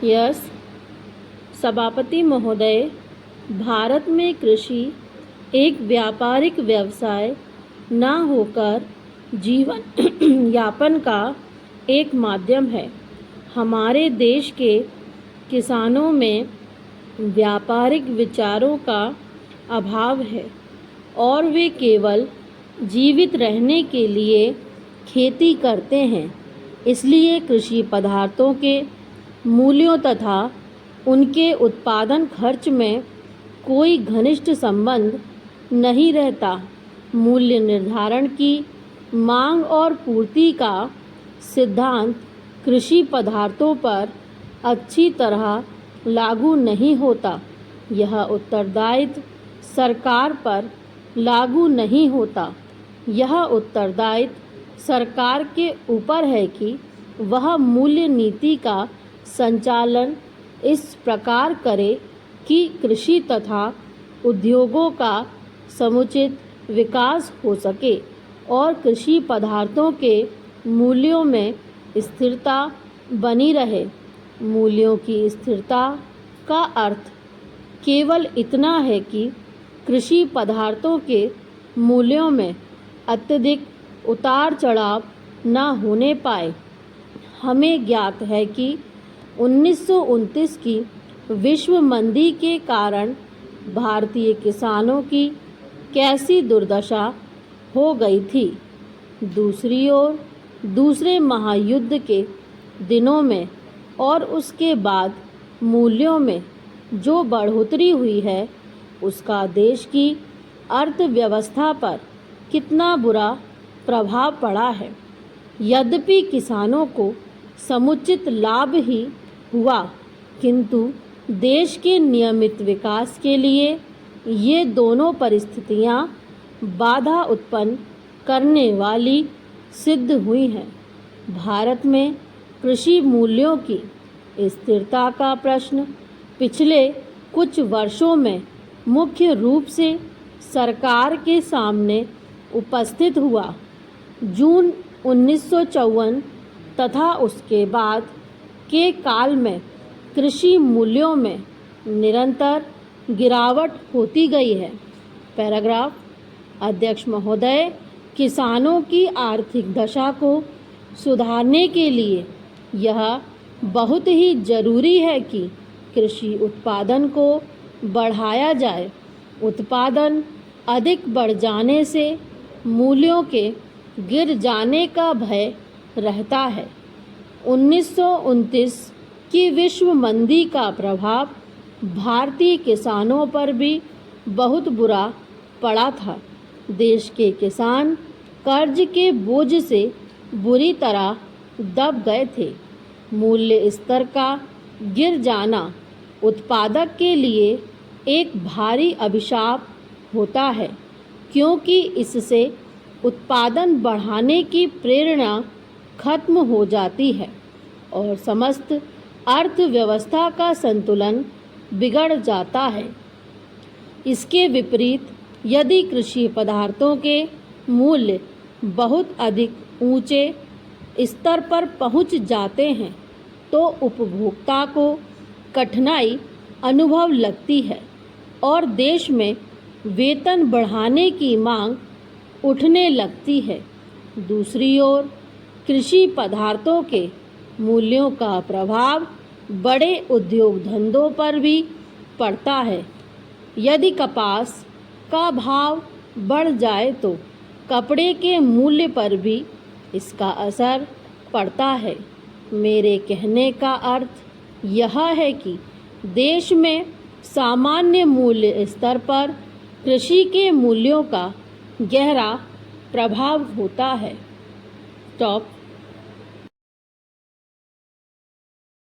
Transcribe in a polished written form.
Yes, सभापति महोदय, भारत में कृषि एक व्यापारिक व्यवसाय न होकर जीवन यापन का एक माध्यम है। हमारे देश के किसानों में व्यापारिक विचारों का अभाव है और वे केवल जीवित रहने के लिए खेती करते हैं। इसलिए कृषि पदार्थों के मूल्यों तथा उनके उत्पादन खर्च में कोई घनिष्ठ संबंध नहीं रहता। मूल्य निर्धारण की मांग और पूर्ति का सिद्धांत कृषि पदार्थों पर अच्छी तरह लागू नहीं होता। यह उत्तरदायित्व सरकार पर लागू नहीं होता। यह उत्तरदायित्व सरकार के ऊपर है कि वह मूल्य नीति का संचालन इस प्रकार करे कि कृषि तथा उद्योगों का समुचित विकास हो सके और कृषि पदार्थों के मूल्यों में स्थिरता बनी रहे। मूल्यों की स्थिरता का अर्थ केवल इतना है कि कृषि पदार्थों के मूल्यों में अत्यधिक उतार चढ़ाव न होने पाए। हमें ज्ञात है कि 1929 की विश्व मंदी के कारण भारतीय किसानों की कैसी दुर्दशा हो गई थी। दूसरी ओर दूसरे महायुद्ध के दिनों में और उसके बाद मूल्यों में जो बढ़ोतरी हुई है उसका देश की अर्थव्यवस्था पर कितना बुरा प्रभाव पड़ा है। यद्यपि किसानों को समुचित लाभ ही हुआ, किंतु देश के नियमित विकास के लिए ये दोनों परिस्थितियां बाधा उत्पन्न करने वाली सिद्ध हुई हैं। भारत में कृषि मूल्यों की स्थिरता का प्रश्न पिछले कुछ वर्षों में मुख्य रूप से सरकार के सामने उपस्थित हुआ। जून 1954 तथा उसके बाद के काल में कृषि मूल्यों में निरंतर गिरावट होती गई है। पैराग्राफ। अध्यक्ष महोदय, किसानों की आर्थिक दशा को सुधारने के लिए यह बहुत ही जरूरी है कि कृषि उत्पादन को बढ़ाया जाए। उत्पादन अधिक बढ़ जाने से मूल्यों के गिर जाने का भय रहता है। 1929 की विश्व मंदी का प्रभाव भारतीय किसानों पर भी बहुत बुरा पड़ा था। देश के किसान कर्ज के बोझ से बुरी तरह दब गए थे। मूल्य स्तर का गिर जाना उत्पादक के लिए एक भारी अभिशाप होता है, क्योंकि इससे उत्पादन बढ़ाने की प्रेरणा खत्म हो जाती है और समस्त अर्थव्यवस्था का संतुलन बिगड़ जाता है। इसके विपरीत यदि कृषि पदार्थों के मूल्य बहुत अधिक ऊंचे स्तर पर पहुंच जाते हैं तो उपभोक्ता को कठिनाई अनुभव लगती है और देश में वेतन बढ़ाने की मांग उठने लगती है। दूसरी ओर कृषि पदार्थों के मूल्यों का प्रभाव बड़े उद्योग धंधों पर भी पड़ता है। यदि कपास का भाव बढ़ जाए तो कपड़े के मूल्य पर भी इसका असर पड़ता है। मेरे कहने का अर्थ यह है कि देश में सामान्य मूल्य स्तर पर कृषि के मूल्यों का गहरा प्रभाव होता है। स्टॉप।